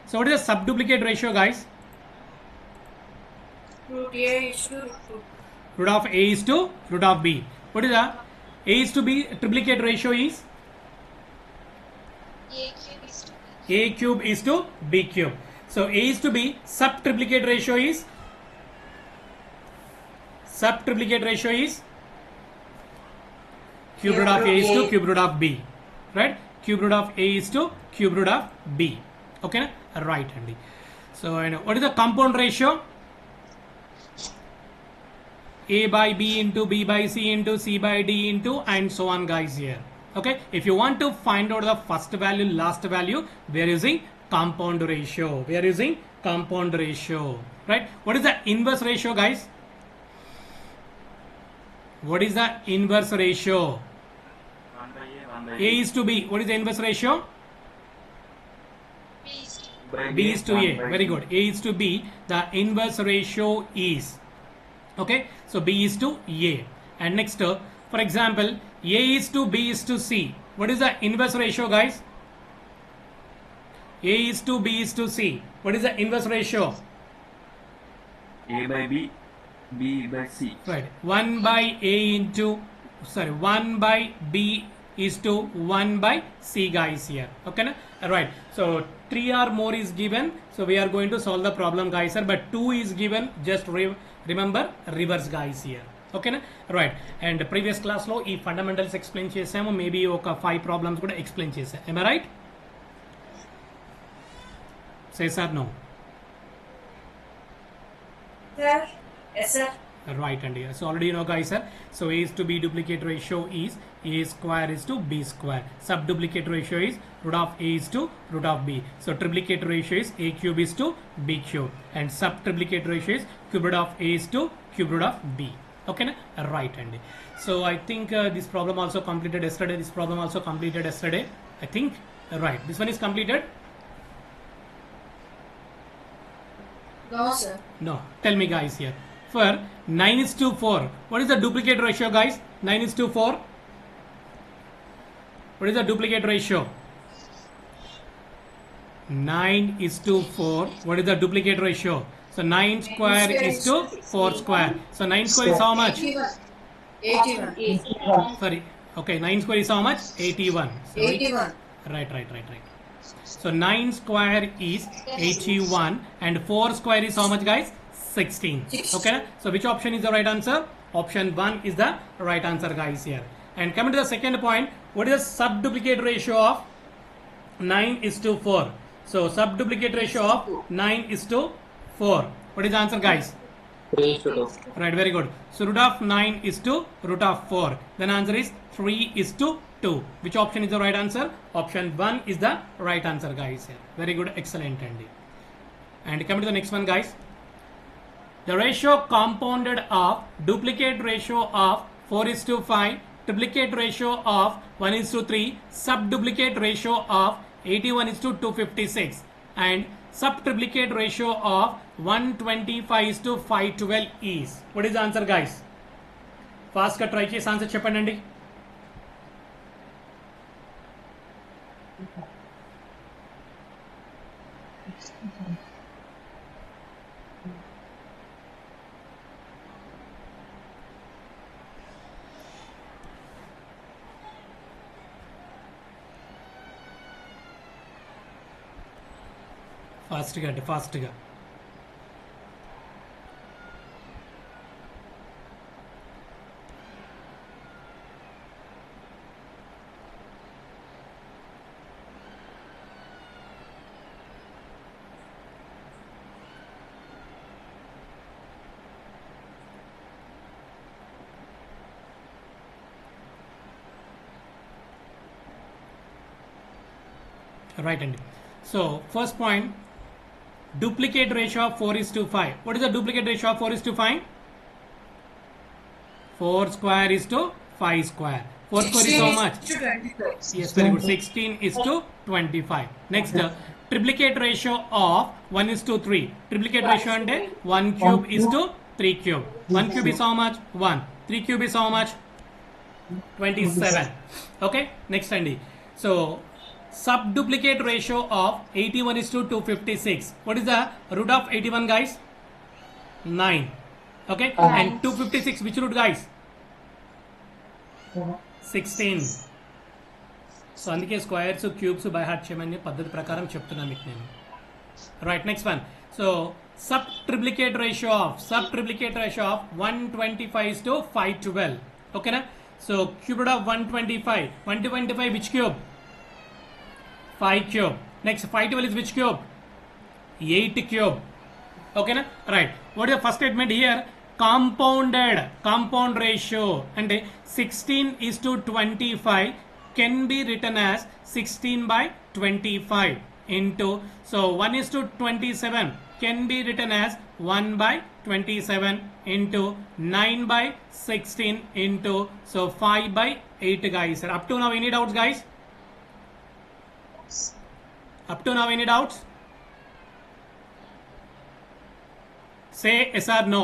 So what is the subduplicate ratio, guys? Root A is to root 2. Root of A is to root of B. What is the A is to B triplicate ratio is? A cube is to B cube. So A is to B, subtriplicate ratio is? Subtriplicate ratio is? Cube root of A is to cube root of B. Right? Cube root of A is to cube root of B. Okay? Right, Andy. So what is the compound ratio? A by B into B by C into C by D into and so on, guys, here. Okay, if you want to find out the first value, last value, we are using compound ratio. We are using compound ratio, right? What is the inverse ratio, guys? What is the inverse ratio? A is to B. What is the inverse ratio? B is to A. Very good. A is to B. The inverse ratio is, okay, so B is to A. And next, for example, A is to B is to C. What is the inverse ratio, guys? A is to B is to C. What is the inverse ratio? A by B, B by C. Right. 1 by A into, 1 by B is to 1 by C, guys, here. Okay, na? Right. So 3 or more is given. So we are going to solve the problem, guys, sir. But 2 is given. Just remember reverse, guys, here. Okay, na? Right. And previous class lo ee fundamentals explain chesamu, maybe oka 5 problems kuda explain chesa. Am I right? Say sir, no. Sir? Yes, sir. Right, and yes, so already you know, guys, sir. So A is to B duplicate ratio is A square is to B square. Subduplicate ratio is root of A is to root of B. So triplicate ratio is A cube is to B cube, and subtriplicate ratio is cube root of A is to cube root of B. Okay, na? Right, Andy. So I think this problem also completed yesterday. This problem also completed yesterday. I think right. This one is completed. No, sir. No. Tell me, guys, here. For 9 is to 4. What is the duplicate ratio, guys? 9 is to 4. What is the duplicate ratio? 9 is to 4. What is the duplicate ratio? So 9 square is to 4 square. So 9 square is how much? 81. Sorry. Okay, 9 square is how much? 81. So 81. Right. So 9 square is 81 and 4 square is how much, guys? 16. Okay, so which option is the right answer? Option 1 is the right answer, guys, here. And coming to the second point, what is the subduplicate ratio of 9 is to 4? So subduplicate ratio of 9 is to 4. What is the answer, guys? 3 is to 2. Right, very good. So root of 9 is to root of 4. Then answer is 3 is to 2. Which option is the right answer? Option 1 is the right answer, guys, here. Very good, excellent, Andy. And coming to the next one, guys. The ratio compounded of duplicate ratio of 4 is to 5, triplicate ratio of 1 is to 3, subduplicate ratio of 81 is to 256, and subtriplicate ratio of 125 is to 512 is. What is the answer, guys? Fast గా try చేసి answer చెప్పండి అండి. ఫాస్ట్గా అండి, ఫాస్ట్గా. Right, అండి. So first point, duplicate ratio of 4 is to 5. What is the duplicate ratio of 4 is to 5? 4 square is to 5 square. 4 square is how much? 25. Yes, very good. 16 is to 25. Next, triplicate ratio of 1 is to 3. Triplicate ratio and 1 cube is to 3 cube. 1 cube is how much? 1. 3 cube is how much? 27. Okay, next, Andy. So subduplicate ratio of 81 is to 256. What is the root of 81, guys? 9. Okay, and 256 which root, guys? 16. So అందుకే squares cubes by heart చేయమని పద్ధతి ప్రకారం చెప్తున్నాను మీకు నేను. Right, next one. So sub triplicate ratio of 125 is to 512. ఓకేనా? So cube root of 125 which cube? 5 cube. Next 512 is which cube? 8 cube. Okay na? Right. What is the first statement here? Compound ratio and 16 is to 25 can be written as 16 by 25 into, so 1 is to 27 can be written as 1 by 27 into 9 by 16 into, so 5 by 8, guys. Up to now any doubts, guys? Up to now any doubts? Say yes or no.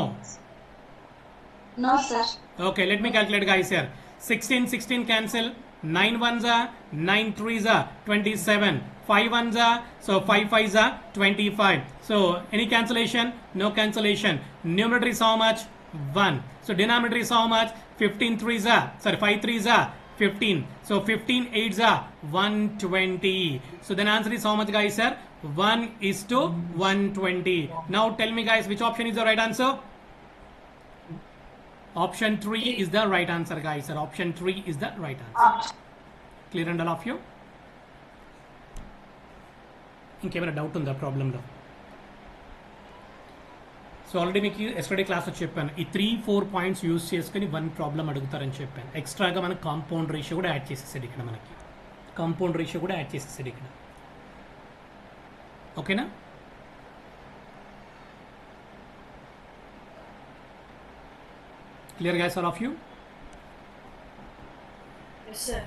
No, sir. Okay, let me calculate, guys, here. 16 cancel. 9 ones are 9 threes are 27. 5 ones are, so 5 fives are 25. So any cancellation? No cancellation. Numerator is how much? 1. So denominator is how much? 15 threes are, sorry, 5 threes are 15. So 15 eights are 120. So then answer is how much, guys, sir? 1 is to 120. Now tell me, guys, which option is the right answer? Option 3 is the right answer, guys, sir. Option 3 is the right answer. Clear and all of you? ఇంకేమైనా doubt ఉందా ప్రాబ్లంలో? So already మీకు yesterday క్లాస్లో చెప్పాను, ఈ 3-4 points use చేసుకుని 1 problem అడుగుతారని చెప్పాను. ఎక్స్ట్రాగా మనకు కాంపౌండ్ రేషియో కూడా యాడ్ చేసేసాడు ఇక్కడ. ఓకేనా? Clear, guys, all of you? Yes, sir.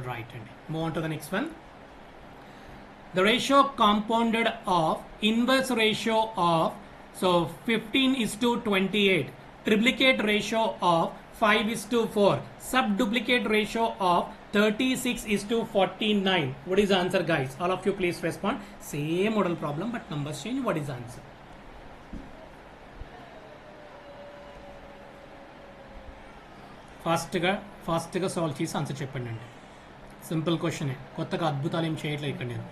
Right, and move on to the next one. The ratio compounded of inverse ratio of, so 15 is to 28, triplicate ratio of 5 is to 4, subduplicate ratio of 36 is to 49. What is the answer, guys? All of you please respond. Same model problem but numbers change. What is the answer? ఫాస్ట్గా solve చేసి answer చెప్పండి అండి. Simple క్వశ్చనే, కొత్తగా అద్భుతాలు ఏం చేయట్లేదు ఇక్కడ నేను.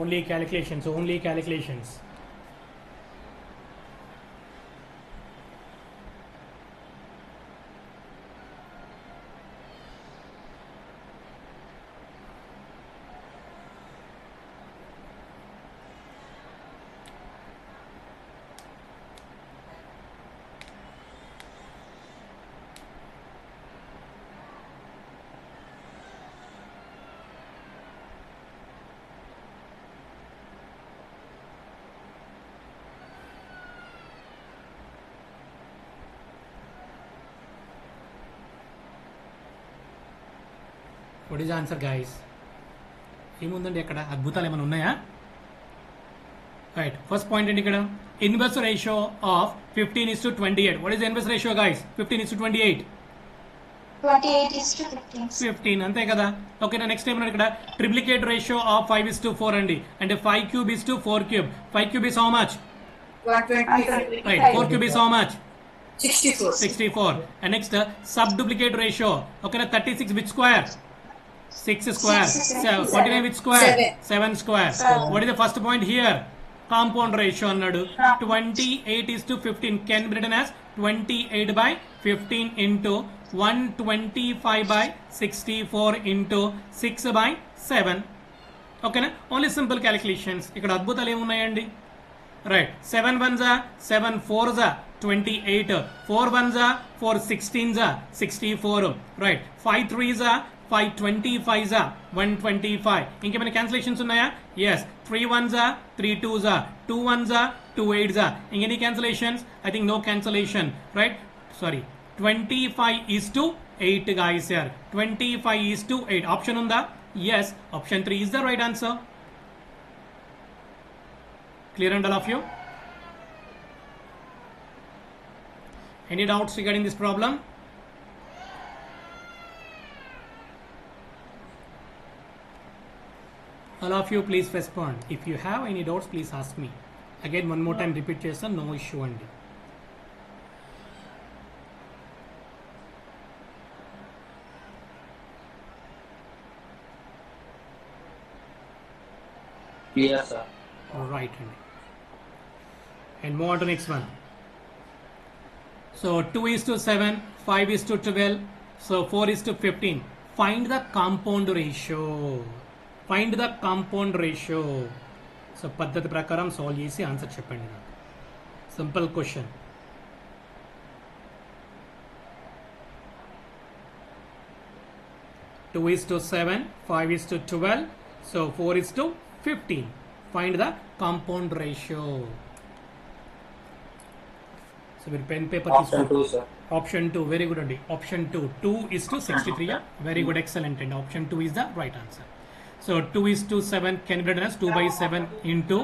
Only calculations. What is the answer, guys? ఏముందండి అక్కడ? అద్భుతాలు ఏమైనా ఉన్నాయా? రైట్, ఫస్ట్ పాయింట్ ఏంటి ఇక్కడ? Inverse ratio of 15 is to 28. What is the inverse ratio, guys? 15 is to 28. 28 is to 15 అంతే కదా? ఓకేనా? నెక్స్ట్ ఏమన్నా ఇక్కడ? Triplicate ratio of 5 is to 4 అండి. అంటే 5 cube is to 4 cube. 5 cube is how much? 120. Right, 4 cube is how much? 64. And next subduplicate ratio. Okay, 36 which square? 6 square. 49 which square? 7 square. What is the first point here? Compound ratio అన్నాడు. 28 is to 15 can be written as 28 by 15 into 125 by 64 into 6 by 7. ఓకేనా? Only simple calculations. ఇక్కడ అద్భుతాలు ఏమున్నాయండి? Right, 7 1s are 7 4s are 28, 4 1s are 4 16s are 64, right, 5 3s are 5 25s are 125. ఇంకేమైనా cancellations ఉన్నాయా? Yes, 3 ones are 3 twos are 2 ones are 2 eights are. Any cancellations? I think no cancellation, right? Sorry, 25 is to 8 guys here. 25 is to 8. Option unda? Yes, option 3 is the right answer. Clear and all of you? Any doubts regarding this problem? All of you please respond. If you have any doubts, please ask me. Again, one more time repeat చేస్తాను, no issue అండి. Clear, sir. Right అండి. And move on to next one. So 2 is to 7, 5 is to 12, so 4 is to 15. Find the compound ratio. Find the compound ratio. So పద్ధతి ప్రకారం solve చేసి answer చెప్పండి నాకు. Simple question. Two is to 7, 5 is to 12, so 4 is to 15. Find the compound ratio. So మీరు pen paper Option 2, sir. Option 2 very good అండి. Option 2 is to 63. Very good, excellent అండి. Option 2 is the right answer. So 2 is to 7 can be written as 2 by 7 into,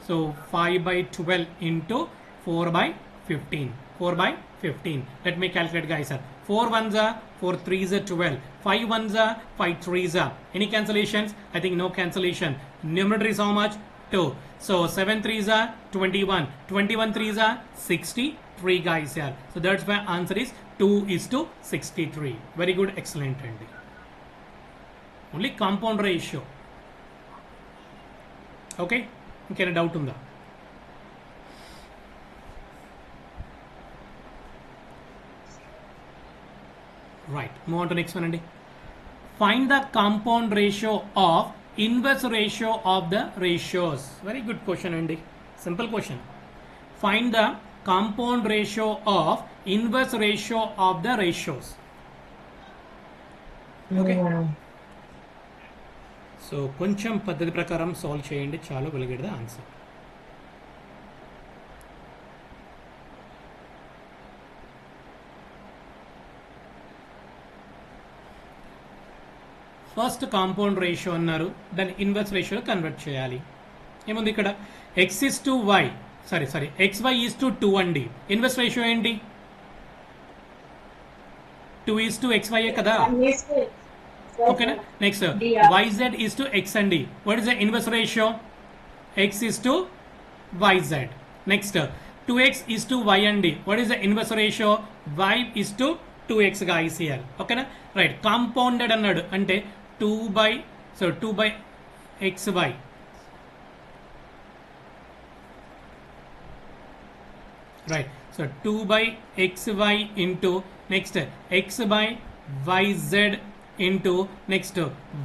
so 5 by 12 into 4 by 15. 4 by 15. Let me calculate guys, sir. 4 ones are 4 threes are 12. 5 ones are 5 threes are. Any cancellations? I think no cancellation. Numerator is how much? 2. So 7 threes are 21. 21 threes are 63 guys here. So that's why answer is 2 is to 63. Very good, excellent అండి. Only compound ratio. Okay, ఇంకేనా doubt ఉందా? Right, move on to next one అండి. Find the compound ratio of inverse ratio of the ratios. Very good question అండి. Simple question. Find the compound ratio of inverse ratio of the ratios. Okay. So కొంచెం పద్ధతి ప్రకారం solve చేయండి, చాలు వెలిగేది the answer. First compound ratio అన్నారు, దాన్ని inverse ratio convert చేయాలి. ఏముంది ఇక్కడ? X is to y, sorry x y is to 2 అండి. ఇన్వర్స్ రేషియో ఏంటి? 2 ఈస్ టు ఎక్స్ వై కదా. ఓకేనా? Next yz is to x అండి. What is the inverse ratio? x is to yz. నెక్స్ట్ 2x is to y అండి. What is the inverse ratio? y is to 2x guys here. ఓకేనా? Right. Compounded అన్నాడు అంటే 2 by xy. Right. So 2 by xy into next x by yz into next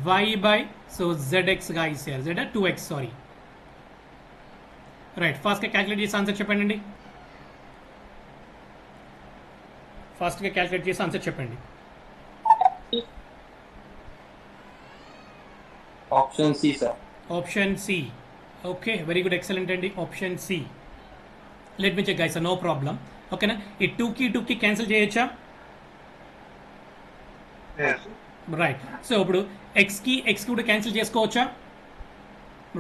y by so zx guys here. Z 2x sorry. Right. Fast గా calculate చేసి answer చెప్పండి. Fast గా calculate చేసి answer చెప్పండి. Option C, sir. Option C. Okay, very good, excellent అండి. Option C. Let me check guys, no problem. ఓకేనా? ఈ 2కి క్యాన్సిల్ చేయొచ్చా? రైట్. సో ఇప్పుడు ఎక్స్కి కూడా క్యాన్సిల్ చేసుకోవచ్చా?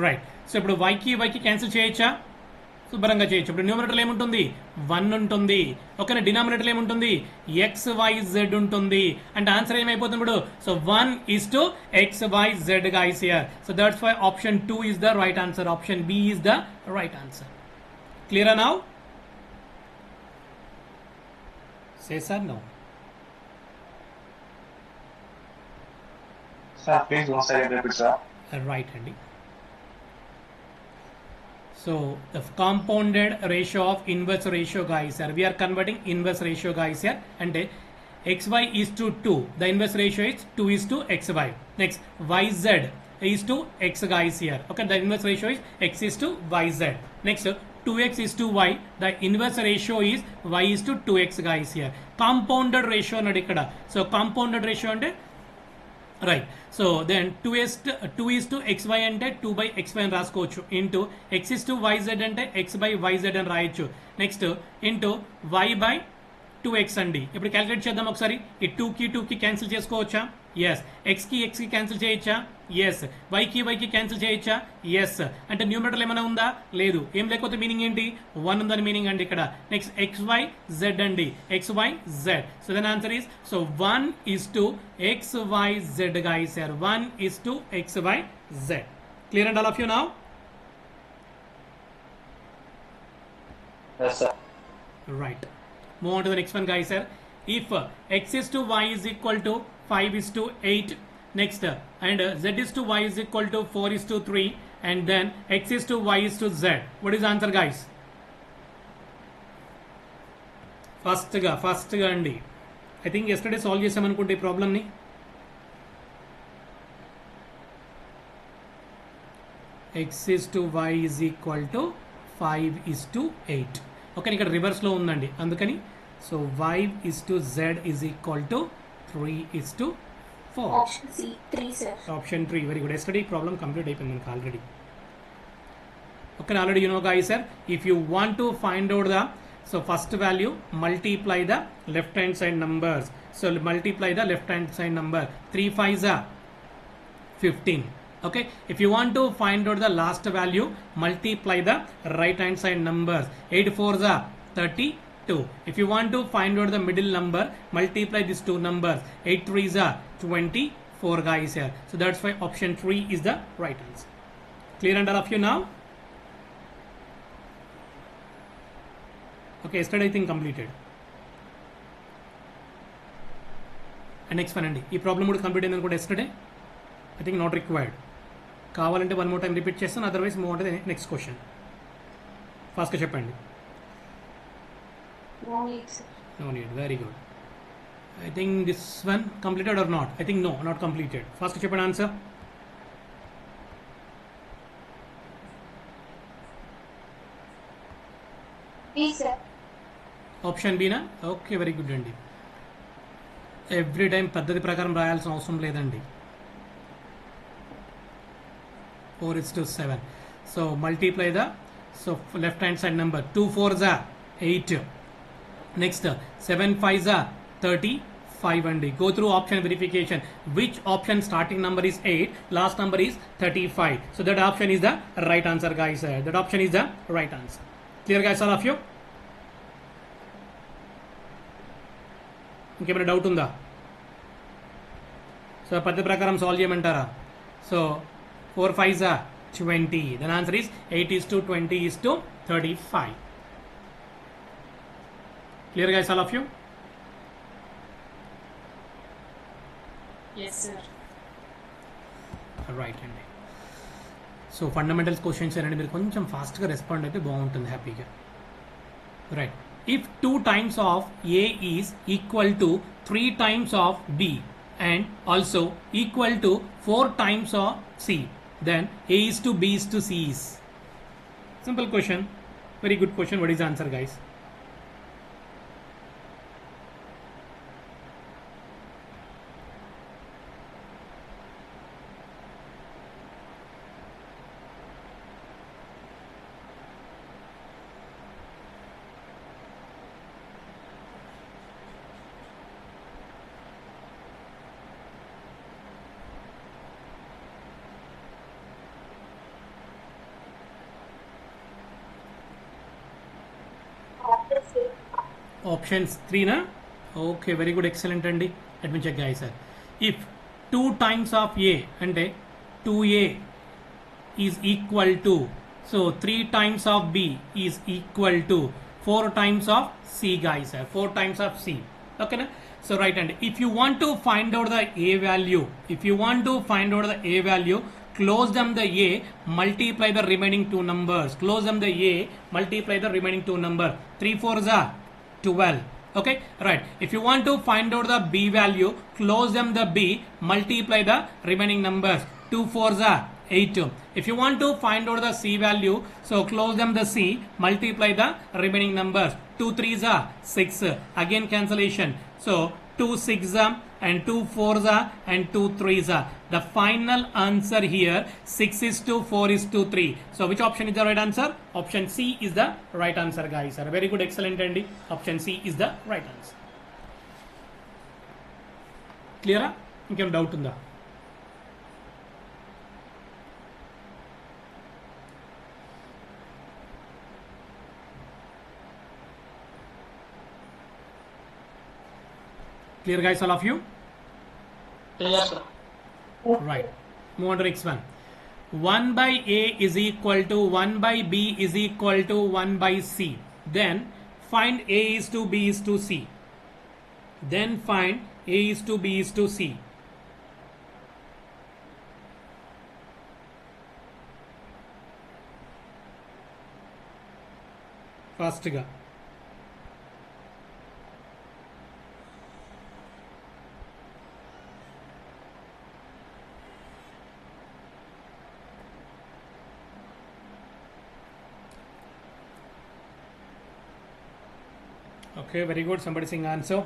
రైట్. సో ఇప్పుడు వైకి క్యాన్సిల్ చేయొచ్చా? శుభ్రంగా చేయొచ్చు. ఇప్పుడు న్యూమరేటర్లో ఏముంటుంది? 1 ఉంటుంది. ఓకేనా? డినామినేటర్లో ఏముంటుంది? XYZ ఉంటుంది. అంటే ఆన్సర్ ఏమైపోతుంది ఇప్పుడు? So 1 is to XYZ guys here. So that's why option 2 is the right answer. Option B is the right answer. Clear now? Say sir, no. Sir, please once again repeat, sir. Right handy. So the compounded ratio of inverse ratio guys here. We are converting inverse ratio guys here. And xy is to 2. The inverse ratio is 2 is to xy. Next yz is to x guys here. Okay, the inverse ratio is x is to yz. Next 2x is to y. The inverse ratio is y is to 2x guys here. Compounded ratio అన్నాడు ఇక్కడ. So compounded ratio అంటే right. So then 2 is to xy అంటే 2 by xy అని రాసుకోవచ్చు. Into x is to yz అంటే x by yz అని రాయొచ్చు. Next into y by 2x అండి. ఇప్పుడు క్యాలిక్యులేట్ చేద్దాం ఒకసారి. ఈ 2కి క్యాన్సిల్ చేసుకోవచ్చా? ఎస్. ఎక్స్కి క్యాన్సిల్ చేయొచ్చా? ఎస్. వైకి క్యాన్సిల్ చేయొచ్చా? ఎస్. అంటే న్యూమరేటర్ ఏమైనా ఉందా? లేదు. ఏం లేకపోతే మీనింగ్ ఏంటి? 1 ఉందని మీనింగ్ అండి ఇక్కడ. నెక్స్ట్ XYZ అండి. XYZ. So then answer is 1 is to XYZ guys here. 1 is to XYZ. Clear and all of you now? Yes, sir. Right. Move on to the next one guys here. If x is to y is equal to 5 is to 8, next and z is to y is equal to 4 is to 3, and then x is to y is to z. What is the answer guys? First ga andi. I think yesterday solve chesam anukunte ee problem ni. X is to y is equal to 5 is to 8. Okay, ఇక్కడ రివర్స్లో ఉందండి అందుకని. So 5 is to z is equal to 3 is to 4. Option C, 3, sir. Option 3. Very good. Yesterday problem complete అయిపోయింది మనకు already. Okay, already you know guys sir, if you want to find out the, so first value multiply the left hand side numbers. So multiply the left hand side number. 3 5s are 15. Okay, if you want to find out the last value, multiply the right hand side numbers. 8 4s are 32. If you want to find out the middle number, multiply these two numbers. 8 3s are 24 guys here. So that's why option 3 is the right answer. Clear and all of you now? Okay, yesterday I think completed. And next one అండి. ఈ problem కూడా complete అయింది అనుకోండి yesterday. I think not required. కావాలంటే one more time repeat చేస్తాను, otherwise move అంటే next question. ఫాస్ట్గా చెప్పండి. No need, sir. No need. Very good. I think this one completed or not? I think no, not completed. Fastగా చెప్పండి answer. B, sir. Option బీనా? Okay, very good అండి. Every time పద్ధతి ప్రకారం రాయాల్సిన అవసరం లేదండి. 4 is to 7. So multiply the, so left hand side number. 2 4s are 8. Next 7 5s are 35 and go through option verification. Which option starting number is 8, last number is 35? So that option is the right answer guys. That option is the right answer. Clear guys, all of you? ఇంకేమైనా doubt ఉందా? So పద్ధతి ప్రకారం solve చేయమంటారా? So 4 5s are 20. Then answer is 8 is to 20 is to 35. Clear guys, all of you? Yes, sir. Right అండి. So fundamentals questions అండి, మీరు కొంచెం ఫాస్ట్గా రెస్పాండ్ అయితే బాగుంటుంది హ్యాపీగా. Right. If 2 times of A is equal to 3 times of B and also equal to 4 times of C, then A is to B is to C is. Simple question. Very good question. What is the answer guys? Option C. Options 3 na? Okay, very good, excellent అండి. Let me check guys sir. If 2 times of A అంటే 2A is equal to, so 3 times of B is equal to 4 times of C guys sir. 4 times of C. Okay na? So right, and if you want to find out the A value, close them the A, multiply the remaining two numbers. Close them the A, multiply the remaining two number. 3 4s are 12. Okay, right. If you want to find out the B value, close them the B, multiply the remaining numbers. 2 4s are 8. If you want to find out the C value, so close them the C, multiply the remaining numbers. 2 3s are 6. Again cancellation. So 2 6 and 2 4s are and 2 3s are. The final answer here 6 is to 4 is to 3. So which option is the right answer? Option C is the right answer, guys. Very good, excellent అండి. Option C is the right answer. క్లియరా? ఇంకేం doubt ఉందా? Clear, guys, all of you? Yes, sir. Right. Move on to next one. 1 by A is equal to 1 by B is equal to 1 by C. Then find A is to B is to C. Then find A is to B is to C. Fast ga. Okay, very good. Somebody sing answer.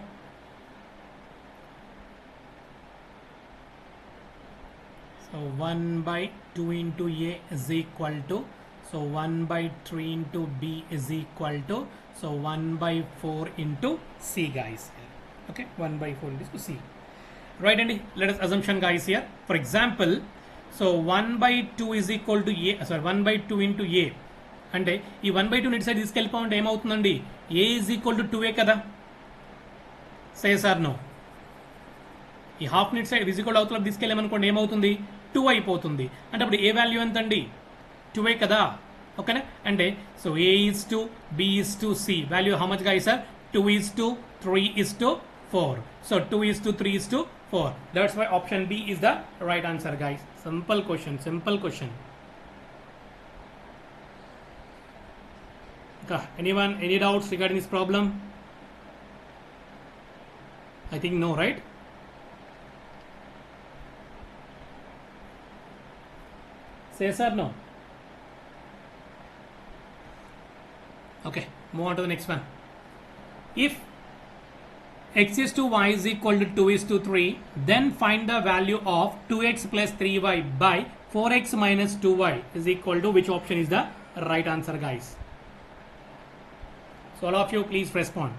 So 1 by 2 into A is equal to, so 1 by 3 into B is equal to, so 1 by 4 into C, guys. Okay, 1 by 4 into C. Right, and let us assumption, guys, here. For example, so 1 by 2 is equal to A, sorry, 1 by 2 into A. అంటే ఈ 1/2 net side తీసుకెళ్ళిపోతే ఏమవుతుందండి? ఏ is equal to 2A కదా. Say sir no. ఈ half net side equal అవతల తీసుకెళ్ళామనుకోండి ఏమవుతుంది? 2 అయిపోతుంది. అంటే అప్పుడు ఏ వాల్యూ ఎంత అండి? 2A కదా. ఓకేనా? అంటే so A is to B is to C value how much guys sir? 2 is to 3 is to 4. So 2 is to 3 is to 4. That's why option B is the right answer, guys. Simple question, simple question. Anyone, any doubts regarding this problem? I think no, right? Say yes or no? Okay, move on to the next one. If x is to y is equal to 2 is to 3, then find the value of 2x plus 3y by 4x minus 2y is equal to which option is the right answer, guys? So all of you please respond.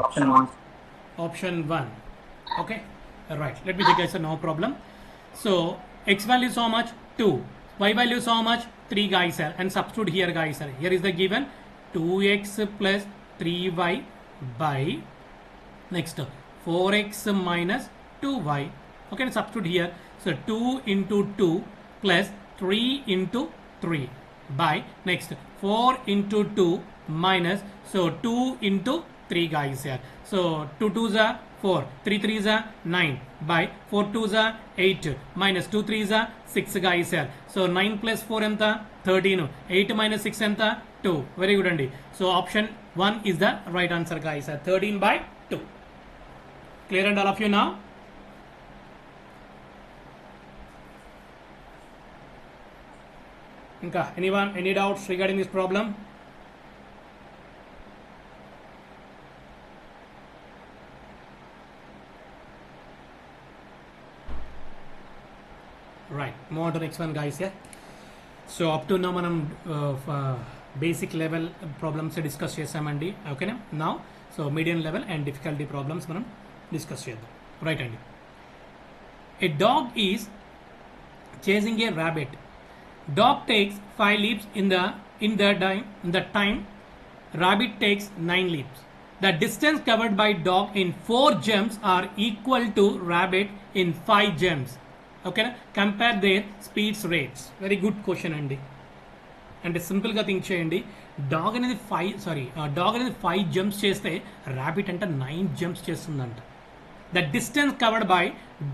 Option 1. Option 1. Okay, right. Let me check, guys. No problem. So x value is how much? 2. Y value is how much? 3, guys, sir. And substitute here, guys, sir. Here is the given 2x plus 3y by next 4x minus 2y. Okay, and substitute here. So 2 into 2 plus 3 into 3 by next 4 into 2 minus, so 2 into 3, guys, here. So 2 2s are 4, 3 3s are 9 by 4 2s are 8 minus 2 3s are 6, guys, here. So 9 plus 4 enta 13, 8 minus 6 enta 2. Very good, andi. So option 1 is the right answer, guys. 13 by 2. Clear and all of you now? Inka, anyone, any doubts regarding this problem? Right, move on to the next one, guys. Yeah. So up to now మనం basic level problems discuss చేసామండి. ఓకేనా? Now so medium level and difficulty problems మనం discuss చేద్దాం. Right అండి. A dog is chasing a rabbit. Dog takes 5 leaps in the time rabbit takes 9 leaps. The distance covered by dog in 4 jumps are equal to rabbit in 5 jumps. ఓకేనా? Compare their speeds rates. Very good question అండి. అంటే సింపుల్గా think చేయండి. Dog అనేది 5 jumps చేస్తే rabbit అంటే 9 jumps చేస్తుందంట. The distance covered by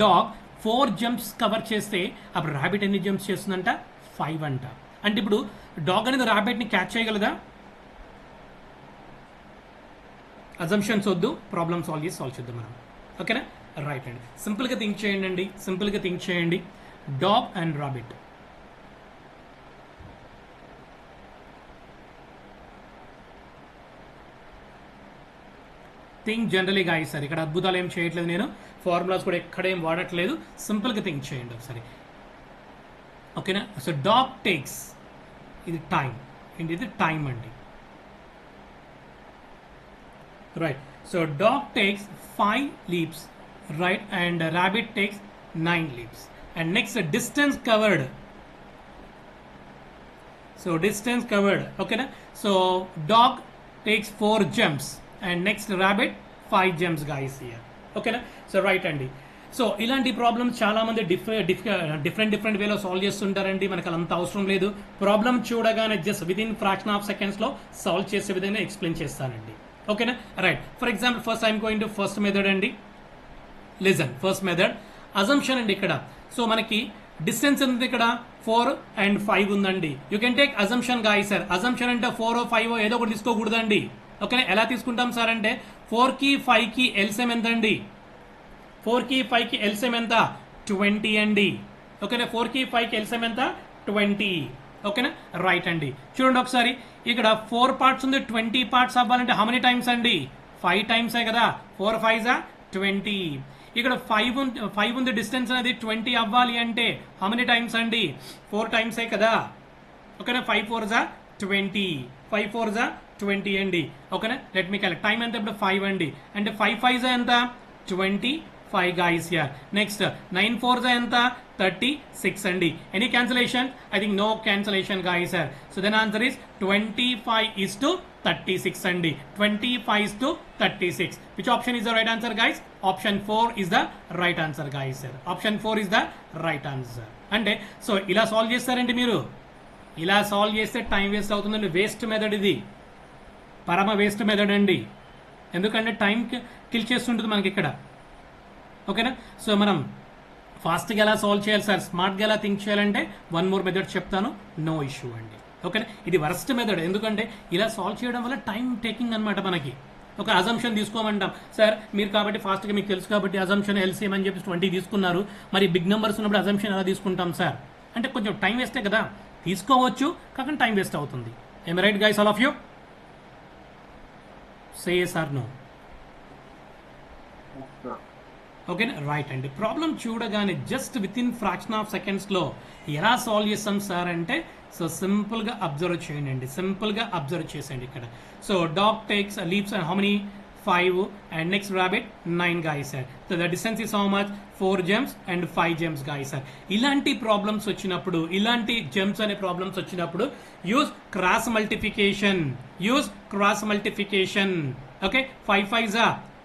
dog 4 jumps cover చేస్తే అప్పుడు ర్యాబిట్ ఎన్ని జంప్స్ చేస్తుందంట? 5 అంట. అంటే ఇప్పుడు డాగ్ అనేది ర్యాబిట్ని క్యాచ్ చేయగలదా? అజంప్షన్స్ వద్దు, ప్రాబ్లమ్ సాల్వ్ చేద్దాం మనం. ఓకేనా? రైట్ అండి. సింపుల్గా థింక్ చేయండి అండి, సింపుల్గా థింక్ చేయండి. Dog and rabbit. Think generally guys sir, ఇక్కడ అద్భుతాలు ఏం చేయట్లేదు, నేను ఫార్ములాస్ కూడా ఎక్కడేం వాడట్లేదు, సింపుల్గా థింక్ చేయండి ఒకసారి. ఓకేనా? సో డాగ్ టేక్స్, ఇది టైం అండ్ ఇది టైం అండి. Right. So dog takes 5 leaps, right, and rabbit takes 9 leaps. And next, distance covered. So distance covered, okay na? So dog takes 4 jumps and next rabbit 5 jumps guys here, okay na? So right అండి. So ఇలాంటి problems చాలా మంది different వేలో solve చేస్తుంటారండి. మనకు అంత అవసరం లేదు. ప్రాబ్లమ్ చూడగానే just with in fraction of సెకండ్స్లో సాల్వ్ చేసే విధంగా ఎక్స్ప్లెయిన్ చేస్తానండి. ఓకేనా? Right. For example first I'm going to first method అండి. లిజన్, ఫస్ట్ మెథడ్ అజంప్షన్ అండి. ఇక్కడ సో మనకి డిస్టెన్స్ ఎంత, ఇక్కడ 4 and 5 ఉందండి. You can take assumption guys sir. Assumption అంటే 4 or 5 ఏదో ఒకటి తీసుకోకూడదండి. ఓకేనా? ఎలా తీసుకుంటాం సార్ అంటే 4కి 5కి ఎల్సిఎం ఎంత అండి? 4కి 5కి ఎల్సిఎం ఎంత? 20 అండి. ఓకేనా? 4కి 5కి ఎల్సిఎం ఎంత? 20. ఓకేనా? రైట్ అండి. చూడండి ఒకసారి, ఇక్కడ 4 parts ఉంది, 20 parts అవ్వాలంటే హౌ మెనీ టైమ్స్ అండి? 5 times కదా. 4 5s 20. ఇక్కడ 5 ఉంది, డిస్టెన్స్ అనేది 20 అవ్వాలి అంటే హౌ మెనీ టైమ్స్ అండి? 4 times కదా. ఓకేనా? 5 4s 20, 5 4s 20 అండి. ఓకేనా? Let me calculate. టైం ఎంత ఇప్పుడు? 5 అండి. అంటే 5 5s ఎంత? 25 guys here. Next 9 4s ఎంత? 36 అండి. Any cancellation? I think no cancellation guys here. So then answer is 25:36 అండి. 25:36. Which option is the right answer guys? Option 4 is the right answer guys here. Option 4 is the right answer. అంటే so ఇలా solve చేస్తారండి మీరు. ఇలా solve చేస్తే time waste అవుతుందండి. Waste method ఇది, పరమ వేస్ట్ మెథడ్ అండి. ఎందుకంటే టైం కిల్ చేస్తుంటుంది మనకి ఇక్కడ. ఓకేనా? సో మనం ఫాస్ట్గా ఎలా సాల్వ్ చేయాలి సార్, స్మార్ట్గా ఎలా థింక్ చేయాలంటే 1 more మెథడ్ చెప్తాను, నో ఇష్యూ అండి. ఓకేనా? ఇది వరస్ట్ మెథడ్, ఎందుకంటే ఇలా సాల్వ్ చేయడం వల్ల టైం టేకింగ్ అనమాట మనకి. ఒక అజంప్షన్ తీసుకోమంటాం సార్, మీరు కాబట్టి ఫాస్ట్గా మీకు తెలుసు కాబట్టి అజంప్షన్ ఎల్సిఎం అని చెప్పి 20 తీసుకున్నారు, మరి బిగ్ నెంబర్స్ ఉన్నప్పుడు అజంప్షన్ ఎలా తీసుకుంటాం సార్ అంటే కొంచెం టైం వేస్టే కదా. తీసుకోవచ్చు కాకుండా టైం వేస్ట్ అవుతుంది. ఏం right guys all of you? Say yes or no. ఓకేనా? రైట్ అండి. ప్రాబ్లం చూడగానే just with in fraction of సెకండ్స్లో ఎలా సాల్వ్ చేస్తాం సార్ అంటే సో సింపుల్గా అబ్జర్వ్ చేయండి అండి. సింపుల్గా అబ్జర్వ్ చేసేయండి ఇక్కడ. So dog takes leaps and how many? 5 and next rabbit 9 guys sir. So the distance is how much? 4 jumps and 5 jumps guys sir. ఇలాంటి ప్రాబ్లమ్స్ వచ్చినప్పుడు, ఇలాంటి జంప్స్ అనే ప్రాబ్లమ్స్ వచ్చినప్పుడు use cross multiplication. Use cross multiplication. Okay? 5 5s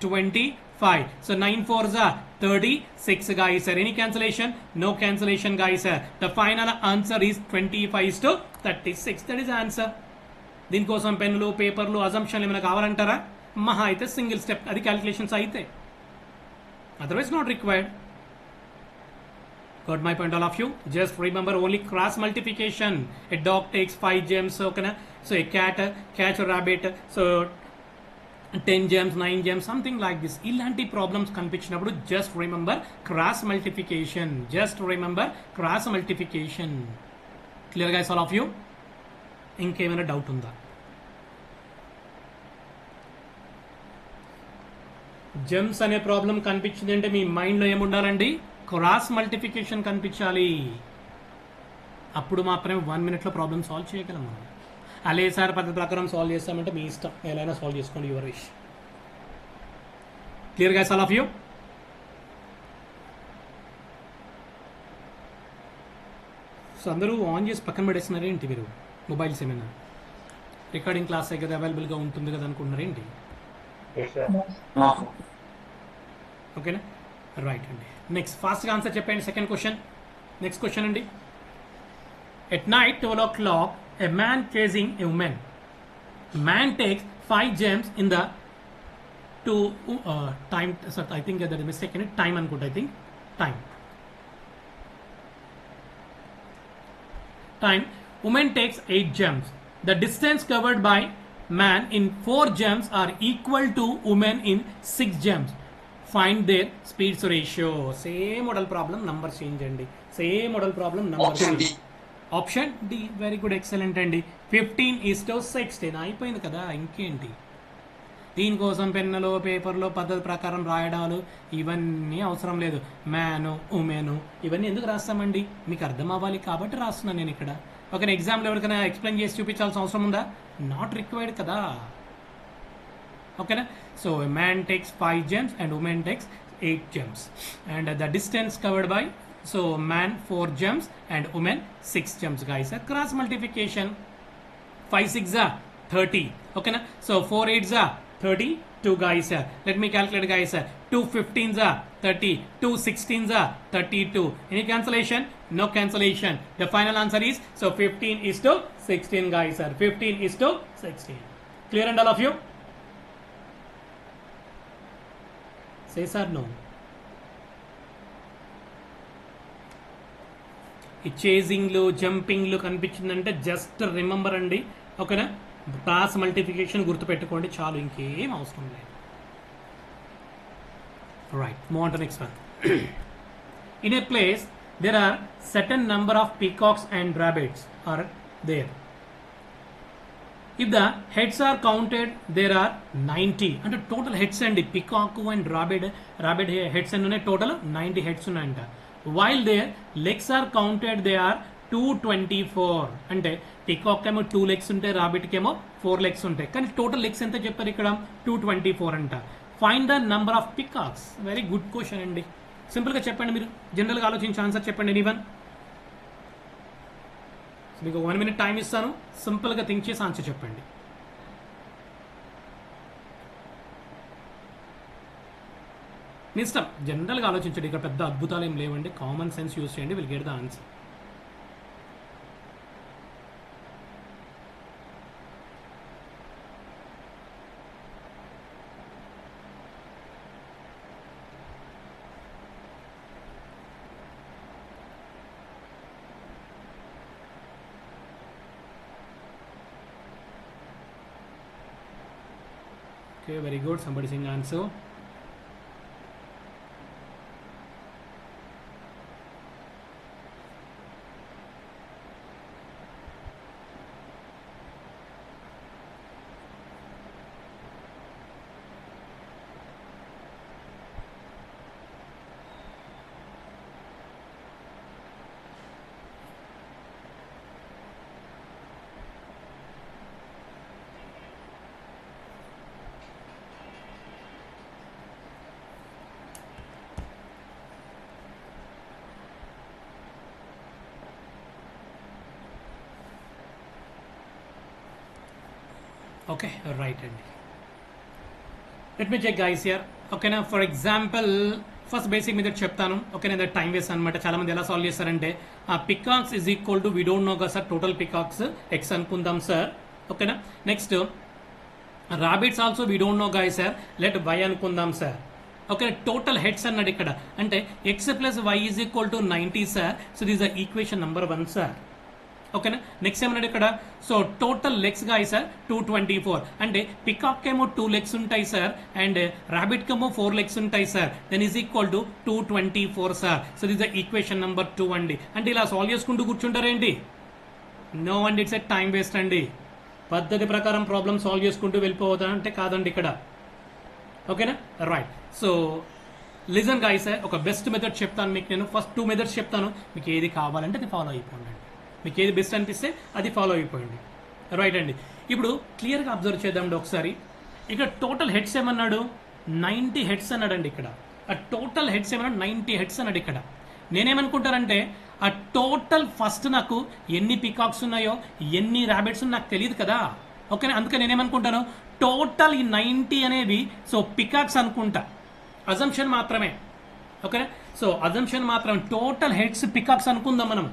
25. So 9 4s 36 guys sir. Any cancellation? No cancellation guys sir. The final answer is 25:36. That is the answer. దీనికోసం పెన్నులు, పేపర్లు, అజంప్షన్లు ఏమైనా కావాలంటారా? మహా అయితే సింగిల్ స్టెప్, అది క్యాలిక్యులేషన్స్ అయితే, otherwise not required. Got my point all of you? Just remember only cross multiplication. A dog takes 5 gems, okay? So a cat catch a rabbit, so 10 gems, 9 gems, something like this. ఇలాంటి problems కనిపించినప్పుడు just remember cross multiplication. Just remember cross multiplication. Clear guys all of you? ఇంకేమైనా doubt ఉందా? Gems అనే problem కనిపించింది అంటే మీ మైండ్లో ఏముండాలండి? Cross multiplication కనిపించాలి. అప్పుడు మాత్రమే 1 minute ప్రాబ్లం సాల్వ్ చేయగలం మనం. అలే సార్ పద్ధతి ప్రకారం సాల్వ్ చేస్తామంటే మీ ఇష్టం, ఎలా సాల్వ్ చేసుకోండి, your wish. Clear guys all of you? So అందరూ ఆన్ చేసి పక్కన పడేస్తున్నారు ఏంటి మీరు? మొబైల్స్ ఏమైనా రికార్డింగ్ క్లాస్ కదా అవైలబుల్గా ఉంటుంది కదా అనుకుంటున్నారు ఏంటి? ఓకేనా? రైట్ అండి. నెక్స్ట్ ఫాస్ట్గా ఆన్సర్ చెప్పండి. Second question. నెక్స్ట్ క్వశ్చన్ అండి. At night 12 o'clock a man chasing a woman. Man takes 5 gems in the time. So I think that is mistake in it. Time అనుకుంటా. I think time. Woman takes 8 gems. The distance covered by man in 4 gems are equal to woman in 6 gems. Find their speeds ratio. Same model problem, number change అండి. Same model problem, number change. Option D. Very good, excellent అండి. 15:16 అయిపోయింది కదా, ఇంకేంటి. దీనికోసం పెన్నులో పేపర్లో పద్ధతి ప్రకారం రాయడాలు ఇవన్నీ అవసరం లేదు. మ్యాను ఉమెను ఇవన్నీ ఎందుకు రాస్తామండి, మీకు అర్థం అవ్వాలి కాబట్టి రాస్తున్నాను నేను ఇక్కడ. ఓకేనా, ఎగ్జామ్లో ఎవరికైనా ఎక్స్ప్లెయిన్ చేసి చూపించాల్సిన అవసరం ఉందా? నాట్ రిక్వైర్డ్ కదా. ఓకేనా, so man takes 5 gems and women takes 8 gems and the distance covered by, so man 4 gems and women 6 gems guys. Cross multiplication 5 6 30. ఓకేనా, so 4 8 32 guys. Let me calculate guys. 2 15s 30, 2 16s 32. Any cancellation? No cancellation. The final answer is, so 15:16 guys. 15:16. Clear and all of you? Say sir, no. ఈ చేజింగ్లు జంపింగ్లు కనిపించిందంటే just remember అండి. ఓకేనా, cross multiplication గుర్తుపెట్టుకోండి చాలు, ఇంకేం అవసరం లేదు. Right, move on to next one. In a place there are certain number of peacocks and rabbits are there. If the heads are counted there are 90. అంటే total heads అండి, peacock and rabbit heads అని ఉన్నాయి, total 90 heads ఉన్నాయంట. While their legs are counted they are 224. అంటే peacock ఏమో 2 legs ఉంటాయి, రాబిట్కి ఏమో 4 legs ఉంటాయి, కానీ టోటల్ లెగ్స్ ఎంత చెప్పారు ఇక్కడ? 224 అంట. Find the number of peacocks. Very good question అండి. సింపుల్గా చెప్పండి, మీరు జనరల్గా ఆలోచించి ఆన్సర్ చెప్పండి. ఎనీవన్? మీకు 1 minute టైం ఇస్తాను, సింపుల్గా థింక్ చేసి ఆన్సర్ చెప్పండి. మీ ఇష్టం, జనరల్గా ఆలోచించండి. ఇక్కడ పెద్ద అద్భుతాలు ఏం లేవండి, కామన్ సెన్స్ యూస్ చేయండి, will get the answer. Okay, very good. Somebody saying answer. Okay, right అండి. Let me check guys here. ఓకేనా, ఫర్ ఎగ్జాంపుల్ ఫస్ట్ బేసిక్ మీద చెప్తాను. ఓకేనా, ఇది టైం వేస్ట్ అనమాట. చాలా మంది ఎలా సాల్వ్ చేస్తారంటే peacocks is equal to, we don't know కదా సార్, టోటల్ పికాక్స్ ఎక్స్ అనుకుందాం సార్. ఓకేనా, next rabbits also we don't know guys sir, let Y అనుకుందాం సార్. ఓకే, టోటల్ హెడ్స్ అన్నాడు ఇక్కడ, అంటే X plus Y is equal to 90 sir. So this the equation number 1 sir. ఓకేనా, next ఏమన్నాడు ఇక్కడ, so total legs గా sir 224. అంటే peacock ఏమో 2 legs ఉంటాయి సార్, అండ్ రాబిట్ కేమో 4 legs ఉంటాయి సార్. Then is equal to 224 sir. So this the equation number 2 అండి. అంటే ఇలా సాల్వ్ చేసుకుంటూ కూర్చుంటారేంటి? నో అండి, ఇట్స్ ఎ టైం వేస్ట్ అండి. పద్ధతి ప్రకారం ప్రాబ్లమ్ సాల్వ్ చేసుకుంటూ వెళ్ళిపోతా అంటే కాదండి ఇక్కడ. ఓకేనా, రైట్. సో లిజన్ గైస్, ఒక బెస్ట్ మెథడ్ చెప్తాను మీకు. నేను ఫస్ట్ 2 methods చెప్తాను, మీకు ఏది కావాలంటే అది ఫాలో అయిపోండి. మీకు ఏది బెస్ట్ అనిపిస్తే అది ఫాలో అయిపోయింది. రైట్ అండి. ఇప్పుడు క్లియర్గా అబ్జర్వ్ చేద్దామండి ఒకసారి. ఇక్కడ టోటల్ హెడ్స్ ఏమన్నాడు? 90 హెడ్స్ అన్నాడండి ఇక్కడ. ఆ టోటల్ హెడ్స్ ఏమన్నాడు? 90 హెడ్స్ అన్నాడు ఇక్కడ. నేనేమనుకుంటానంటే ఆ టోటల్ ఫస్ట్ నాకు ఎన్ని పికాక్స్ ఉన్నాయో ఎన్ని ర్యాబిట్స్ నాకు తెలియదు కదా. ఓకే, అందుకే నేనేమనుకుంటాను, టోటల్ ఈ 90 అనేవి సో పికాక్స్ అనుకుంటా. అజంప్షన్ మాత్రమే. ఓకే, సో అజంప్షన్ మాత్రం, టోటల్ హెడ్స్ పికాక్స్ అనుకుందాం మనం.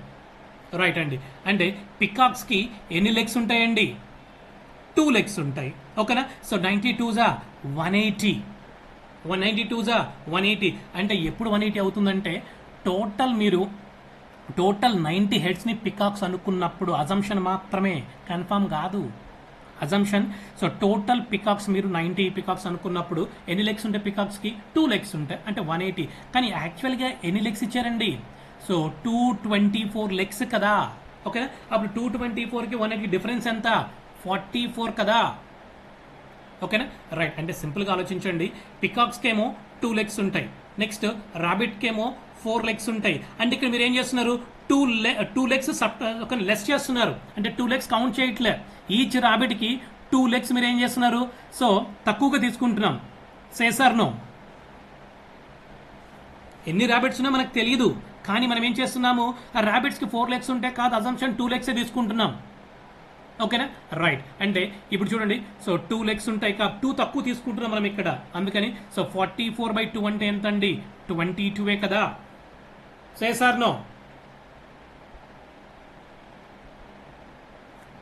రైట్ అండి. అంటే పికాక్స్కి ఎన్ని లెగ్స్ ఉంటాయండి? 2 legs ఉంటాయి. ఓకేనా, సో 92s 180, 192s 180. అంటే ఎప్పుడు 180 అవుతుందంటే మీరు టోటల్ 90 హెడ్స్ని పికాక్స్ అనుకున్నప్పుడు. అజంప్షన్ మాత్రమే, కన్ఫర్మ్ కాదు. అజంప్షన్. సో టోటల్ పికాక్స్ మీరు 90 పికాక్స్ అనుకున్నప్పుడు ఎన్ని లెగ్స్ ఉంటాయి పికాక్స్కి? 2 లెగ్స్ ఉంటాయి, అంటే 180. కానీ యాక్చువల్గా ఎన్ని లెగ్స్ ఇచ్చారండి? సో 224 లెగ్స్ కదా, ఓకేనా? అప్పుడు 224కి 180 డిఫరెన్స్ ఎంత? 44 కదా, ఓకేనా? రైట్. అంటే సింపుల్గా ఆలోచించండి. పికాక్స్కి ఏమో 2 లెగ్స్ ఉంటాయి, నెక్స్ట్ రాబిట్కి ఏమో 4 లెగ్స్ ఉంటాయి. అంటే ఇక్కడ మీరు ఏం చేస్తున్నారు? టూ లెగ్స్ లెస్ చేస్తున్నారు, అంటే 2 లెగ్స్ కౌంట్ చేయట్లే. ఈచ్ రాబిట్కి 2 లెగ్స్ మీరు ఏం చేస్తున్నారు? సో తక్కువగా తీసుకుంటున్నాం. సేసార్ నో? ఎన్ని ర్యాబిట్స్ ఉన్నాయో మనకు తెలియదు, కానీ మనం ఏం చేస్తున్నాము? ఆ ర్యాబిట్స్కి 4 లెగ్స్ ఉంటే కాదు, అజంప్షన్ 2 లెగ్సే తీసుకుంటున్నాం, ఓకేనా? రైట్. అంటే ఇప్పుడు చూడండి, సో 2 లెగ్స్ ఉంటాయి, 2 తక్కువ తీసుకుంటున్నాం మనం ఇక్కడ, అందుకని సో 44/2 అంటే ఎంత అండి? 22 కదా. సేసార్ నో?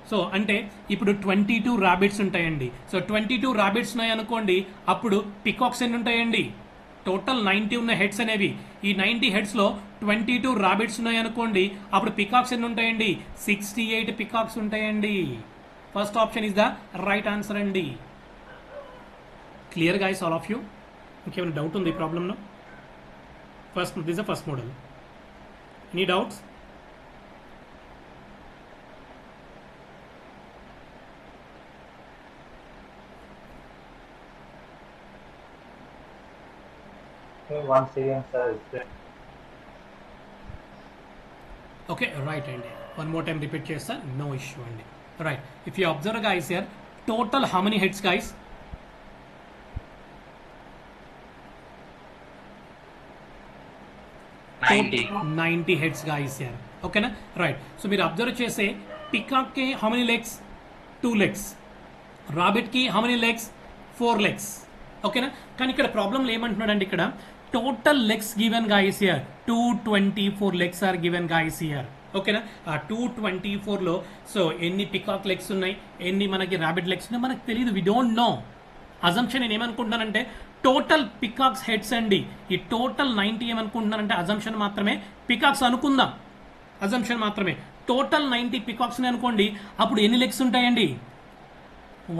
సో అంటే ఇప్పుడు 22 ర్యాబిట్స్ ఉంటాయండి. సో 22 ర్యాబిట్స్ ఉన్నాయి అనుకోండి, అప్పుడు పికాక్స్ ఎన్ని ఉంటాయండి? టోటల్ 90 ఉన్న హెడ్స్ అనేవి. ఈ 90 హెడ్స్లో 22 ర్యాబిట్స్ ఉన్నాయి అనుకోండి, అప్పుడు పికాక్స్ ఎన్ని ఉంటాయండి? 68 పికాక్స్ ఉంటాయండి. First option is the right answer అండి. Clear guys all of you? ఇంకేమైనా డౌట్ ఉంది ఈ ప్రాబ్లంలో? First this the first model. Any doubts? Once again, sir. Okay, right అండి. వన్ మోర్ టైం రిపీట్ చేస్తా, నో ఇష్యూ అండి. Right. If you observe guys here, total how many heads guys? 90 heads guys here, ఓకేనా? Right. So మీరు observe చేసే పికాక్కి how many legs? 2 legs. రాబిట్కి how many legs? 4 legs, ఓకేనా? కానీ ఇక్కడ ప్రాబ్లంలో ఏమంటున్నాడండి? ఇక్కడ total legs given guys here 224 legs are given guys here, ఓకేనా? ఆ 224లో సో ఎన్ని పికాక్ లెగ్స్ ఉన్నాయి, ఎన్ని మనకి ర్యాబిట్ లెగ్స్ ఉన్నాయి మనకు తెలియదు, వి డోంట్ నో. అజంప్షన్ నేను ఏమనుకుంటున్నానంటే టోటల్ పికాక్స్ హెడ్స్ అండి. ఈ టోటల్ 90 ఏమనుకుంటున్నానంటే అజంప్షన్ మాత్రమే, పికాక్స్ అనుకుందాం, అజంప్షన్ మాత్రమే. టోటల్ 90 పికాక్స్ అనుకోండి, అప్పుడు ఎన్ని లెగ్స్ ఉంటాయండి?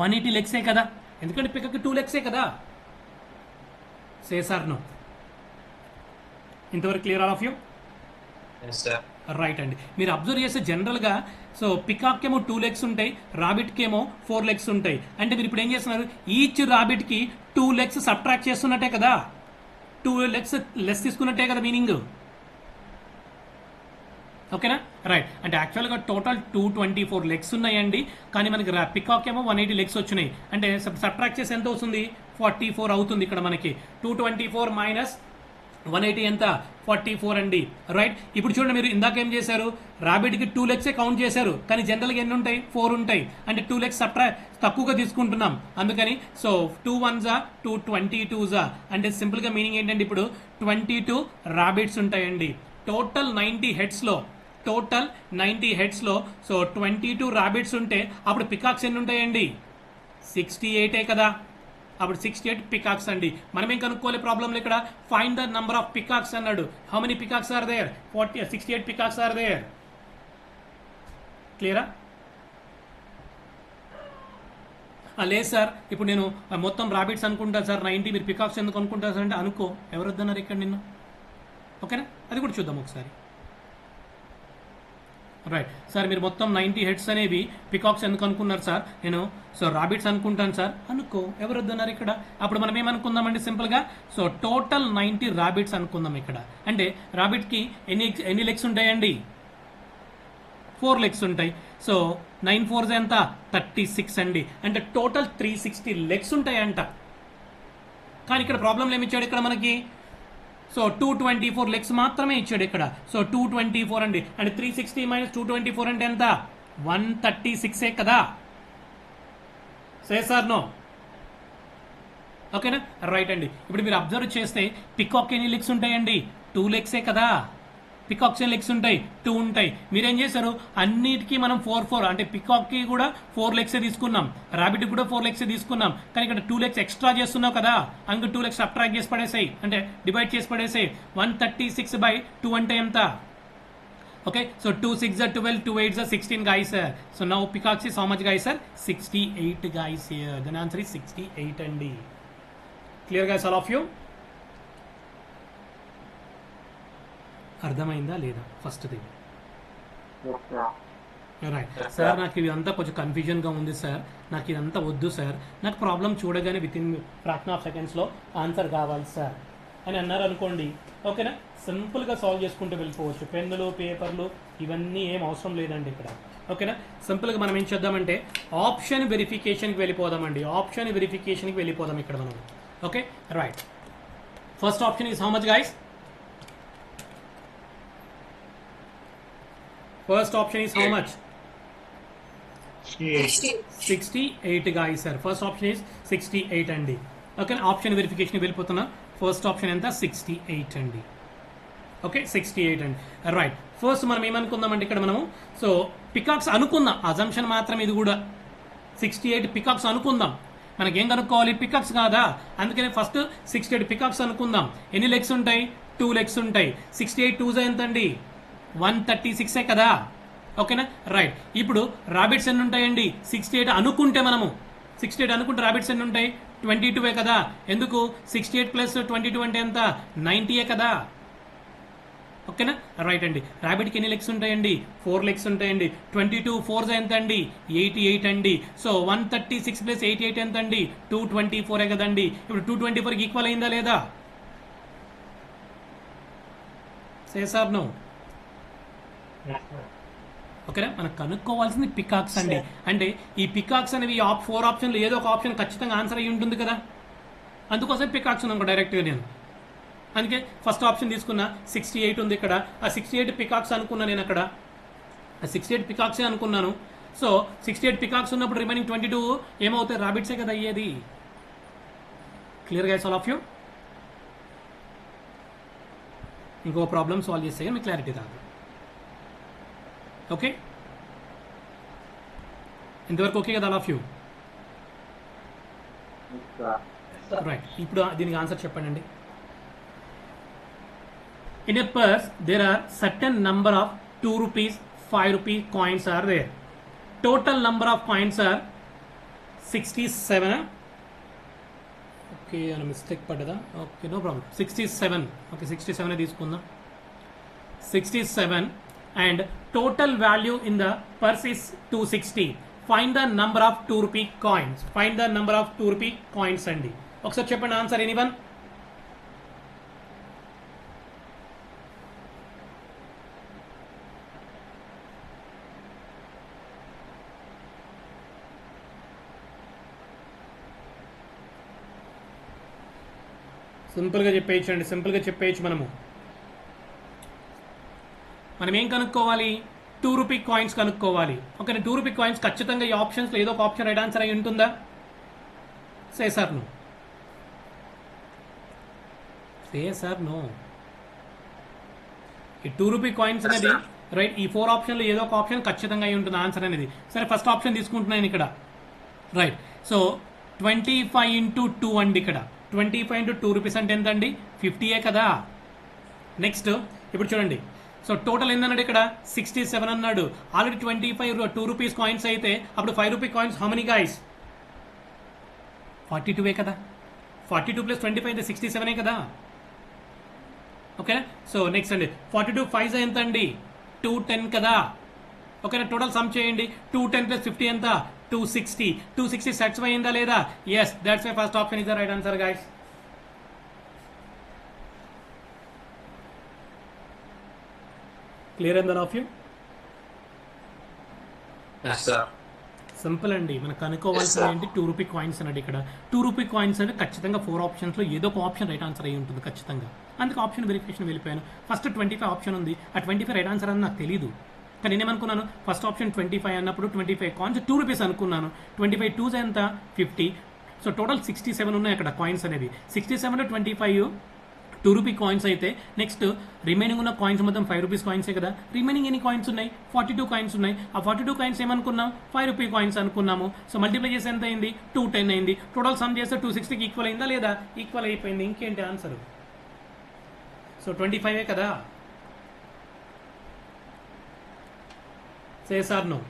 180 లెగ్సే కదా, ఎందుకంటే పికాక్కి 2 లెగ్సే కదా. సేసార్ నో? ఇంతవరకు clear all of you? Yes, sir. Right అండి. మీరు అబ్జర్వ్ చేస్తే జనరల్గా సో పికాక్ ఏమో 2 లెగ్స్ ఉంటాయి, రాబిట్కి ఏమో 4 లెగ్స్ ఉంటాయి. అంటే మీరు ఇప్పుడు ఏం చేస్తున్నారు? ఈచ్ రాబిట్కి 2 లెగ్స్ సబ్ట్రాక్ట్ చేస్తున్నట్టే కదా, 2 లెగ్స్ లెస్ తీసుకున్నట్టే కదా మీనింగ్, ఓకేనా? రైట్. అంటే యాక్చువల్గా టోటల్ 224 లెగ్స్ ఉన్నాయండి, కానీ మనకి పికాక్ ఏమో 180 లెగ్స్ వచ్చినాయి. అంటే సబ్ట్రాక్ట్ చేసి ఎంత వస్తుంది? 44 అవుతుంది ఇక్కడ మనకి. 224 మైనస్ 180 ఎంత? 44 అండి. రైట్. ఇప్పుడు చూడండి, మీరు ఇందాక ఏం చేశారు? రాబిట్కి 2 లెగ్సే కౌంట్ చేశారు, కానీ జనరల్గా ఎన్ని ఉంటాయి? 4 ఉంటాయి. అంటే 2 లెగ్స్ తక్కువగా తీసుకుంటున్నాం, అందుకని సో 2 1s 2 22s. అంటే సింపుల్గా మీనింగ్ ఏంటంటే ఇప్పుడు 22 రాబిట్స్ ఉంటాయండి. టోటల్ 90 హెడ్స్లో సో 22 రాబిట్స్ ఉంటే అప్పుడు పికాక్స్ ఎన్ని ఉంటాయండి? 68 కదా. అప్పుడు 68 పికాక్స్ అండి. మనం ఏం కనుక్కోవాలి ప్రాబ్లంలో? ఇక్కడ find the number of peacocks అన్నాడు. How many peacocks are there? 68 peacocks are there. క్లియరా? లేదు సార్, ఇప్పుడు నేను మొత్తం రాబిట్స్ అనుకుంటా సార్ 90, మీరు పికాక్స్ ఎందుకు అనుకుంటారు సార్ అంటే అనుకో, ఎవరు వద్దన్నారు ఇక్కడ నిన్ను, ఓకేనా? అది కూడా చూద్దాం ఒకసారి. రైట్ సార్, మీరు మొత్తం 90 హెడ్స్ అనేవి పికాక్స్ ఎందుకు అనుకున్నారు సార్? నేను సో రాబిట్స్ అనుకుంటాను సార్. అనుకో, ఎవరు వద్దన్నారు ఇక్కడ. అప్పుడు మనం ఏమనుకుందామండి సింపుల్గా? సో టోటల్ 90 రాబిట్స్ అనుకుందాం ఇక్కడ. అంటే రాబిట్కి ఎన్ని లెగ్స్ ఉంటాయండి? 4 లెగ్స్ ఉంటాయి. సో 9 4s ఎంత? 36 అండి. అంటే టోటల్ 360 లెగ్స్ ఉంటాయంట. కానీ ఇక్కడ ప్రాబ్లం ఏమి ఇచ్చాడు ఇక్కడ మనకి? సో 224 లెగ్స్ మాత్రమే ఇచ్చాడు ఇక్కడ. సో 224 అండి. అంటే 360 మైనస్ 224 అంటే ఎంత? 136 కదా. Sir no? ఓకేనా? రైట్ అండి. ఇప్పుడు మీరు అబ్జర్వ్ చేస్తే పికాక్ ఎన్ని లెగ్స్ ఉంటాయండి? 2 లెగ్సే కదా. పికాక్స్ ఎన్ని లెగ్స్ ఉంటాయి? 2 ఉంటాయి. మీరేం చేశారు? అన్నిటికీ మనం 4 అంటే పికాక్కి కూడా 4 లెగ్సే తీసుకున్నాం, రాబిట్కి కూడా 4 లెగ్సే తీసుకున్నాం. కానీ ఇక్కడ 2 లెగ్స్ ఎక్స్ట్రా చేస్తున్నావు కదా, అందుకు 2 లెగ్స్ సబ్ట్రాక్ట్ చేసి పడేసాయి, అంటే డివైడ్ చేసి పడేసాయి. 136/2 అంటే ఎంత? Okay, so 2 6 are 12, 2 8 are 16 guys here. So now peacocks is how much guys sir? 68 guys here. Then answer is 68 and D. Clear guys all of you? అర్థమైందా లేదా ఫస్ట్ థింగ్ రైట్ సార్ నాకు ఇదంతా కొంచెం కన్ఫ్యూజన్గా ఉంది sir నాకు ఇదంతా వద్దు sir నాకు ప్రాబ్లం చూడగానే విత్ ఇన్ ఫ్రాక్షన్ ఆఫ్ సెకండ్స్లో ఆన్సర్ కావాలి సార్ అని అన్నారు అనుకోండి ఓకేనా సింపుల్గా సాల్వ్ చేసుకుంటూ వెళ్ళిపోవచ్చు పెన్నులు పేపర్లు ఇవన్నీ ఏం అవసరం లేదండి ఇక్కడ ఓకేనా సింపుల్గా మనం ఏం చేద్దామంటే ఆప్షన్ వెరిఫికేషన్కి వెళ్ళిపోదామండి ఆప్షన్ వెరిఫికేషన్కి వెళ్ళిపోదాం ఇక్కడ మనం okay right first option is how much guys first option is how much 68 guys sir first option is 68 అండి ఓకే ఆప్షన్ వెరిఫికేషన్ వెళ్ళిపోతున్నా ఫస్ట్ ఆప్షన్ ఎంత 68 అండి ఓకే 68 అండి రైట్ ఫస్ట్ మనం ఏమనుకుందామంటే ఇక్కడ మనము సో పికాక్స్ అనుకుందాం అజంప్షన్ మాత్రం ఇది కూడా 68 పికాక్స్ అనుకుందాం మనకేం కనుక్కోవాలి పికాక్స్ కాదా అందుకని ఫస్ట్ 68 పికాక్స్ అనుకుందాం ఎన్ని లెగ్స్ ఉంటాయి 2 లెగ్స్ ఉంటాయి 68 2 ఎంత అండి 136 కదా ఓకేనా రైట్ ఇప్పుడు రాబిట్స్ ఎన్ని ఉంటాయండి 68 అనుకుంటే మనము 68 అనుకుంటే రాబిట్స్ ఎన్ని ఉంటాయి 22 కదా ఎందుకు 68 ప్లస్ 22 అంటే ఎంత 90 కదా ఓకేనా రైట్ అండి రాబిట్కి ఎన్ని లెగ్స్ ఉంటాయండి 4 లెగ్స్ ఉంటాయండి 22 4 ఎంత అండి 88 అండి సో 136 ప్లస్ 88 ఎంత అండి 224 కదండి ఇప్పుడు 224కి ఈక్వల్ అయిందా లేదా సార్ నో ఓకేనా మనకు కనుక్కోవాల్సింది పికాక్స్ అండి అంటే ఈ పికాక్స్ అనేవి 4 ఆప్షన్లు ఏదో ఒక ఆప్షన్ ఖచ్చితంగా ఆన్సర్ అయ్యి ఉంటుంది కదా అందుకోసం పికాక్స్ ఉన్నాను డైరెక్ట్గా నేను అందుకే ఫస్ట్ ఆప్షన్ తీసుకున్నా 68 ఉంది ఇక్కడ ఆ 68 పికాక్స్ అనుకున్నా నేను అక్కడ ఆ 68 పికాక్సే అనుకున్నాను సో 68 పికాక్స్ ఉన్నప్పుడు రిమైనింగ్ 22 ఏమవుతాయి రాబిట్సే కదా అయ్యేది clear guys all of you ఇంకో ప్రాబ్లమ్ సాల్వ్ చేస్తే మీకు క్లారిటీ రాదు ఓకే ఇంతవరకు ఓకే కదా ఆల్ ఆఫ్ యూ రైట్ ఇప్పుడు దీనికి ఆన్సర్ చెప్పండి in a purse there are certain number of 2 rupees 5 rupee coins are there total number of coins are 67 okay అన్న మిస్టేక్ పడ్డదా ఓకే నో ప్రాబ్లం 67 ఓకే 67 తీసుకుందాం 67 and total value in the purse is 260 find the number of 2 rupee coins find the number of 2 rupee coins అండి ఒకసారి చెప్పండి answer anyone సింపుల్గా చెప్పేయచ్చు అండి సింపుల్గా చెప్పేయచ్చు మనం ఏం కనుక్కోవాలి 2 రూపీ కాయిన్స్ కనుక్కోవాలి ఓకే 2 రూపీ కాయిన్స్ ఖచ్చితంగా ఈ ఆప్షన్స్లో ఏదో ఒక ఆప్షన్ రైట్ ఆన్సర్ అయి ఉంటుందా సే సార్ నో ఈ 2 రూపీ కాయిన్స్ అనేది రైట్ ఈ 4 ఆప్షన్లో ఏదో ఒక ఆప్షన్ ఖచ్చితంగా అయి ఉంటుంది ఆన్సర్ అనేది సరే ఫస్ట్ ఆప్షన్ తీసుకుంటున్నాను ఇక్కడ రైట్ సో 25 into 2 అండి ఇక్కడ 25 into 2 రూపీస్ అంటే ఎంత అండి 50 కదా నెక్స్ట్ ఇప్పుడు చూడండి సో టోటల్ ఏందన్నాడు ఇక్కడ 67 అన్నాడు ఆల్రెడీ 25 2 రూపీస్ కాయిన్స్ అయితే అప్పుడు 5 rupee coins how many guys 42 కదా 42 ప్లస్ 25 అయితే 67 కదా ఓకేనా సో నెక్స్ట్ అండి 42 5 ఎంత అండి 210 కదా ఓకేనా టోటల్ సమ్ చేయండి 210 ప్లస్ 50 ఎంత 260 సాటిస్ఫై అయిందా లేదా yes that's my first option is the right answer guys clear అందర్ ఆఫ్ యూ సింపుల్ అండి మనకు కనుక్కోవాల్సింది ఏంటి 2 రూపీ కాయిన్స్ అన్నట్టు ఇక్కడ 2 రూపీ కాయిన్స్ అంటే ఖచ్చితంగా 4 ఆప్షన్స్లో ఏదో ఒక ఆప్షన్ రైట్ ఆన్సర్ అయ్యి ఉంటుంది ఖచ్చితంగా అందుకే ఆప్షన్ వెరిఫికేషన్ వెళ్ళిపోయాను ఫస్ట్ 25 ఆప్షన్ ఉంది ఆ 25 రైట్ ఆన్సర్ అని నాకు తెలియదు కానీ నేనేమనుకున్నాను ఫస్ట్ ఆప్షన్ 25 అన్నప్పుడు 25 కాయిన్స్ 2 రూపీస్ అనుకున్నాను 25 2s ఎంత 50 సో టోటల్ 67 ఉన్నాయి అక్కడ కాయిన్స్ అనేవి 67లో 25 2 రూపీ కాయిన్స్ అయితే నెక్స్ట్ రిమైనింగ్ ఉన్న కాయిన్స్ మొత్తం 5 రూపీస్ కాయిన్సే కదా రిమైనింగ్ ఎన్ని కాయిన్స్ ఉన్నాయి 42 కాయిన్స్ ఉన్నాయి ఆ 42 కాయిన్స్ ఏమనుకున్నాం 5 రూపీ కాయిన్స్ అనుకున్నాము సో మల్టిప్లై చేసి ఎంత అయింది 210 అయింది టోటల్ సమ్ చేస్తే 260కి ఈక్వల్ అయిందా లేదా ఈక్వల్ అయిపోయింది ఇంకేంటి ఆన్సర్ సో 25 కదా Say yes or no.